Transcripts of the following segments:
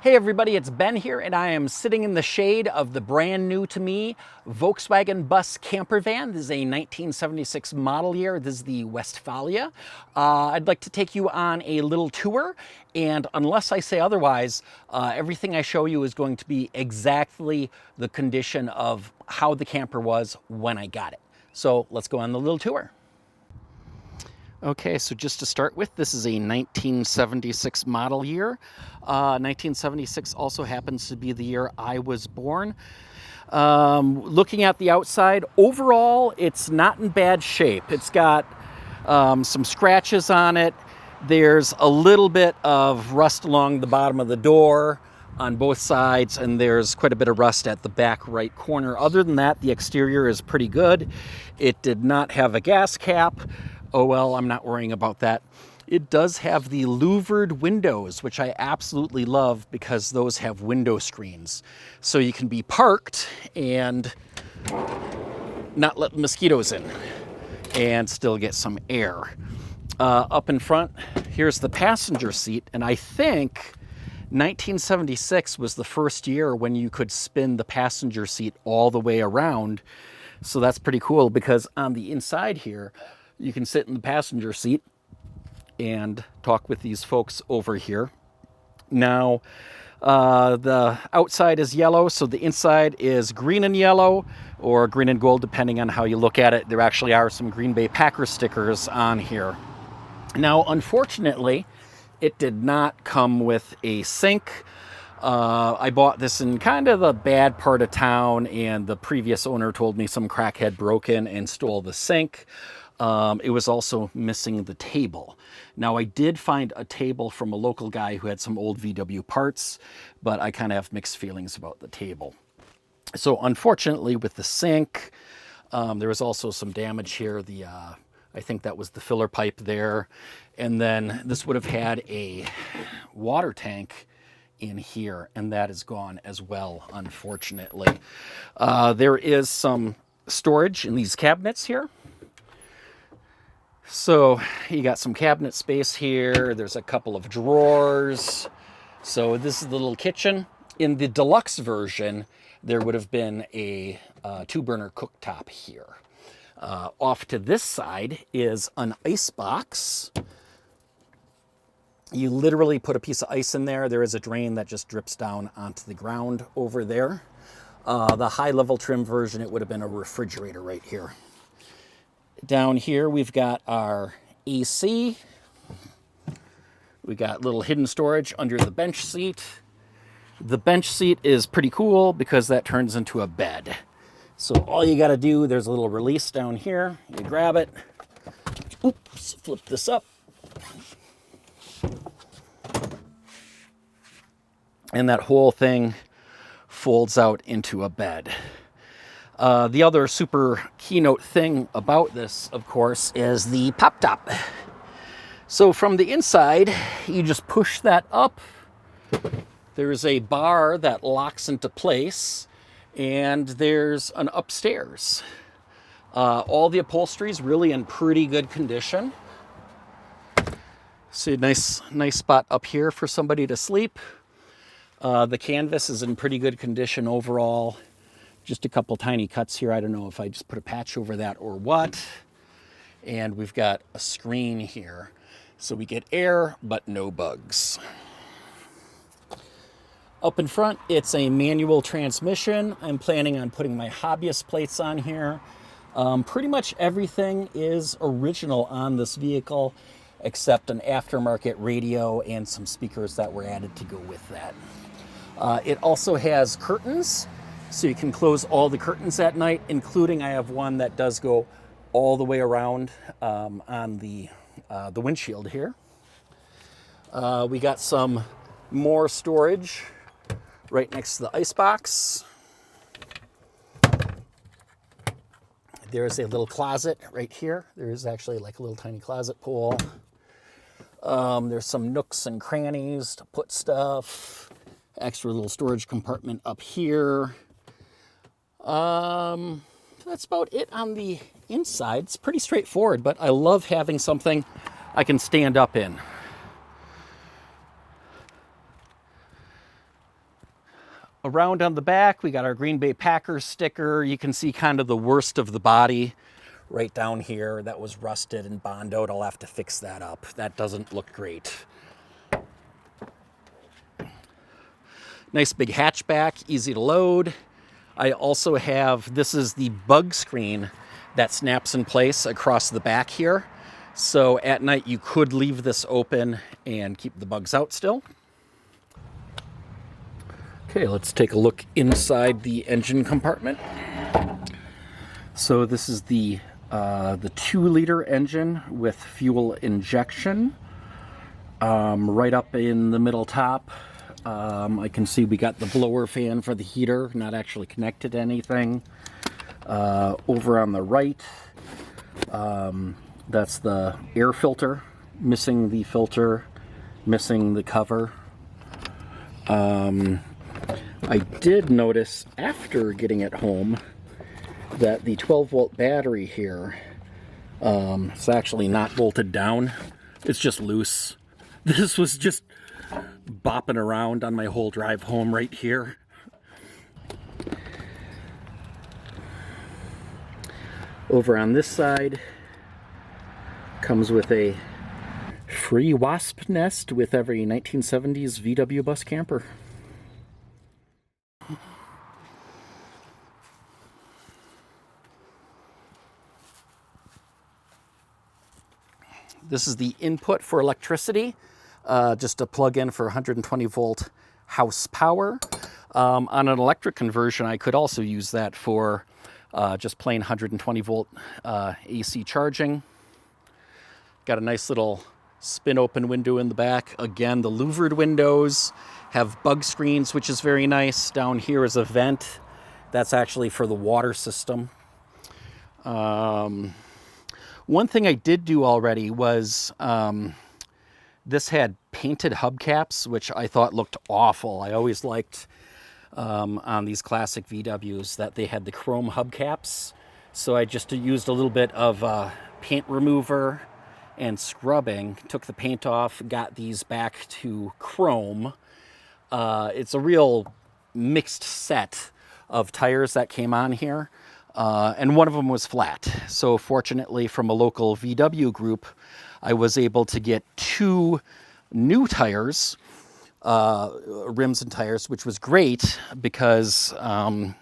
Hey everybody, it's Ben here, and I am sitting in the shade of the brand new to me Volkswagen bus camper van. This is a 1976 model year. This is the Westfalia. I'd like to take you on a little tour, and unless I say otherwise, everything I show you is going to be exactly the condition of how the camper was when I got it. So let's go on the little tour. Okay, so just to start with, this is a 1976 model year. 1976 also happens to be the year I was born. Looking at the outside, overall, it's not in bad shape. It's got some scratches on it. There's a little bit of rust along the bottom of the door on both sides, and there's quite a bit of rust at the back right corner. Other than that, the exterior is pretty good. It did not have a gas cap. Oh well, I'm not worrying about that. It does have the louvered windows, which I absolutely love because those have window screens. So you can be parked and not let mosquitoes in and still get some air. Up in front, here's the passenger seat, and I think 1976 was the first year when you could spin the passenger seat all the way around. So that's pretty cool because on the inside here, you can sit in the passenger seat and talk with these folks over here. Now, the outside is yellow, so the inside is green and yellow, or green and gold, depending on how you look at it. There actually are some Green Bay Packers stickers on here. Now, unfortunately, it did not come with a sink. I bought this in kind of the bad part of town, and the previous owner told me some crackhead broke in and stole the sink. It was also missing the table. Now, I did find a table from a local guy who had some old VW parts, but I kind of have mixed feelings about the table. So unfortunately, with the sink, there was also some damage here. I think that was the filler pipe there. And then this would have had a water tank in here, and that is gone as well, unfortunately. There is some storage in these cabinets here. So you got some cabinet space here. There's a couple of drawers. So this is the little kitchen. In the deluxe version, there would have been a two-burner cooktop here. Off to this side is an ice box. You literally put a piece of ice in there. There is a drain that just drips down onto the ground over there. The high-level trim version, it would have been a refrigerator right here. Down here, we've got our AC. We got little hidden storage under the bench seat. The bench seat is pretty cool because that turns into a bed. So all you got to do, there's a little release down here. You grab it. Oops, flip this up. And that whole thing folds out into a bed. The other super keynote thing about this, of course, is the pop top. So from the inside, you just push that up. There's a bar that locks into place, and there's an upstairs. All the upholstery is really in pretty good condition. See a nice spot up here for somebody to sleep. The canvas is in pretty good condition overall. Just a couple tiny cuts here. I don't know if I just put a patch over that or what. And we've got a screen here. So we get air, but no bugs. Up in front, it's a manual transmission. I'm planning on putting my hobbyist plates on here. Pretty much everything is original on this vehicle, except an aftermarket radio and some speakers that were added to go with that. It also has curtains. So you can close all the curtains at night, including I have one that does go all the way around on the windshield here. We got some more storage right next to the icebox. There's a little closet right here. There is actually like a little tiny closet pool. There's some nooks and crannies to put stuff. Extra little storage compartment up here. That's about it on the inside. It's pretty straightforward, but I love having something I can stand up in. Around on the back, we got our Green Bay Packers sticker. You can see kind of the worst of the body right down here. That was rusted and bondoed. I'll have to fix that up. That doesn't look great. Nice big hatchback, easy to load. I also have, this is the bug screen that snaps in place across the back here. So at night you could leave this open and keep the bugs out still. Okay, let's take a look inside the engine compartment. So this is the 2-liter engine with fuel injection. Right up in the middle top, I can see we got the blower fan for the heater, not actually connected to anything. Over on the right, that's the air filter, missing the filter, missing the cover. I did notice after getting it home that the 12-volt battery here is actually not bolted down. It's just loose. This was just bopping around on my whole drive home right here. Over on this side, comes with a free wasp nest with every 1970s VW bus camper. This is the input for electricity, just a plug-in for 120 volt house power. On an electric conversion, I could also use that for just plain 120 volt AC charging. Got a nice little spin open window in the back. Again, the louvered windows have bug screens, which is very nice. Down here is a vent. That's actually for the water system. One thing I did do already was this had painted hubcaps, which I thought looked awful. I always liked on these classic VWs that they had the chrome hubcaps. So I just used a little bit of paint remover and scrubbing, took the paint off, got these back to chrome. It's a real mixed set of tires that came on here. And one of them was flat. So fortunately, from a local VW group, I was able to get 2 new tires, rims and tires, which was great because I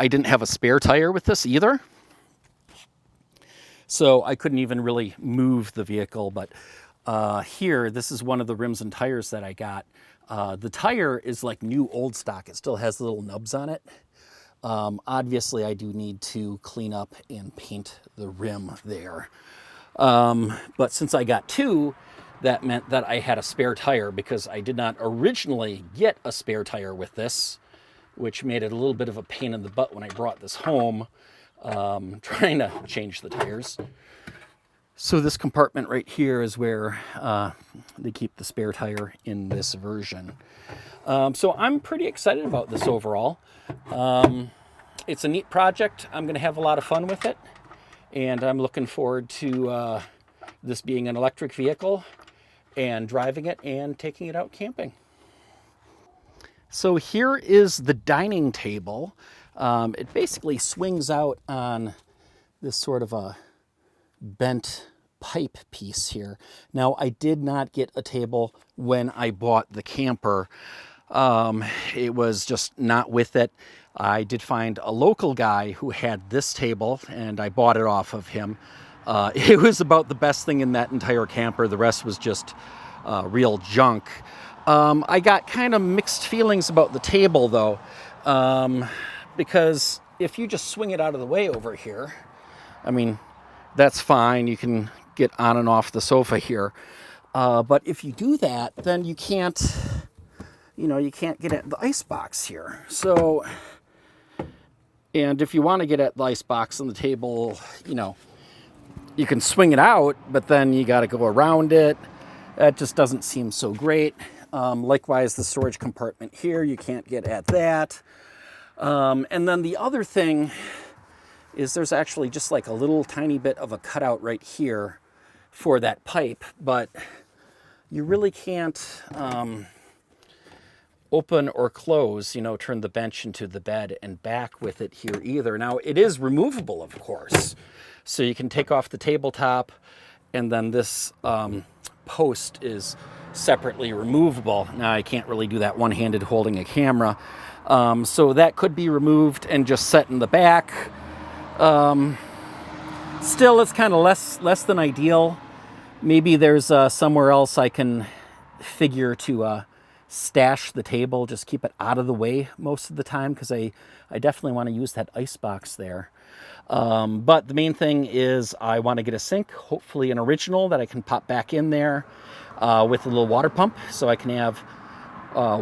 didn't have a spare tire with this either. So I couldn't even really move the vehicle. But here, this is one of the rims and tires that I got. The tire is like new old stock. It still has little nubs on it. Obviously, I do need to clean up and paint the rim there. But since I got 2, that meant that I had a spare tire because I did not originally get a spare tire with this, which made it a little bit of a pain in the butt when I brought this home, trying to change the tires. So this compartment right here is where they keep the spare tire in this version. So I'm pretty excited about this overall. It's a neat project. I'm going to have a lot of fun with it. And I'm looking forward to this being an electric vehicle and driving it and taking it out camping. So here is the dining table. It basically swings out on this sort of a bent pipe piece here. Now, I did not get a table when I bought the camper. It was just not with it. I did find a local guy who had this table, and I bought it off of him. It was about the best thing in that entire camper. The rest was just real junk. I got kind of mixed feelings about the table, though, because if you just swing it out of the way over here, I mean, that's fine. You can get on and off the sofa here. But if you do that, then you can't get at the ice box here. So, and if you want to get at the ice box on the table, you can swing it out, but then you got to go around it. That just doesn't seem so great. Likewise, the storage compartment here, you can't get at that. And then the other thing is there's actually just like a little tiny bit of a cutout right here for that pipe, but you really can't open or close, you know, turn the bench into the bed and back with it here either. Now, it is removable, of course. So you can take off the tabletop, and then this post is separately removable. Now, I can't really do that one-handed holding a camera. So that could be removed and just set in the back. Still, it's kind of less than ideal. Maybe there's somewhere else I can figure to stash the table, just keep it out of the way most of the time, because I definitely want to use that ice box there. But the main thing is I want to get a sink, hopefully an original that I can pop back in there with a little water pump, so I can have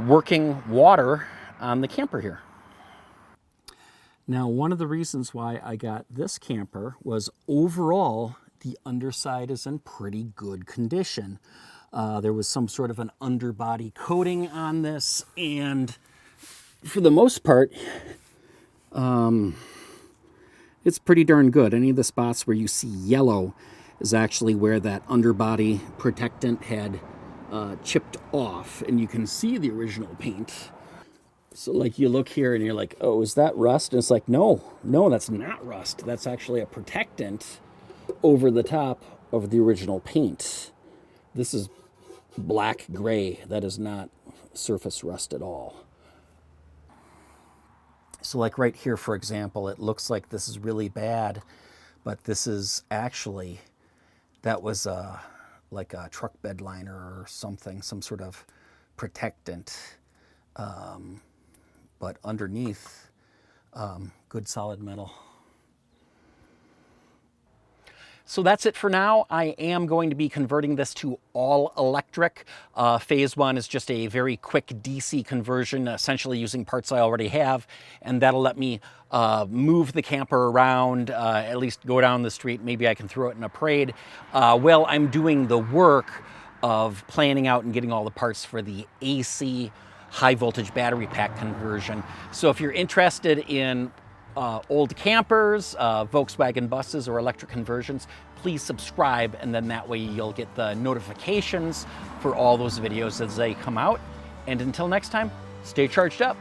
working water on the camper here. Now, one of the reasons why I got this camper was overall the underside is in pretty good condition. There was some sort of an underbody coating on this, and for the most part, it's pretty darn good. Any of the spots where you see yellow is actually where that underbody protectant had chipped off, and you can see the original paint. So like you look here and you're like, oh, is that rust? And it's like, no, that's not rust. That's actually a protectant over the top of the original paint. This is black gray. That is not surface rust at all. So like right here, for example, it looks like this is really bad, but this is actually, that was like a truck bed liner or something, some sort of protectant. But underneath, good solid metal. So that's it for now. I am going to be converting this to all electric. Phase 1 is just a very quick DC conversion, essentially using parts I already have, and that'll let me move the camper around, at least go down the street. Maybe I can throw it in a parade. While I'm doing the work of planning out and getting all the parts for the AC high voltage battery pack conversion. So if you're interested in old campers, Volkswagen buses, or electric conversions, please subscribe, and then that way you'll get the notifications for all those videos as they come out. And until next time, stay charged up.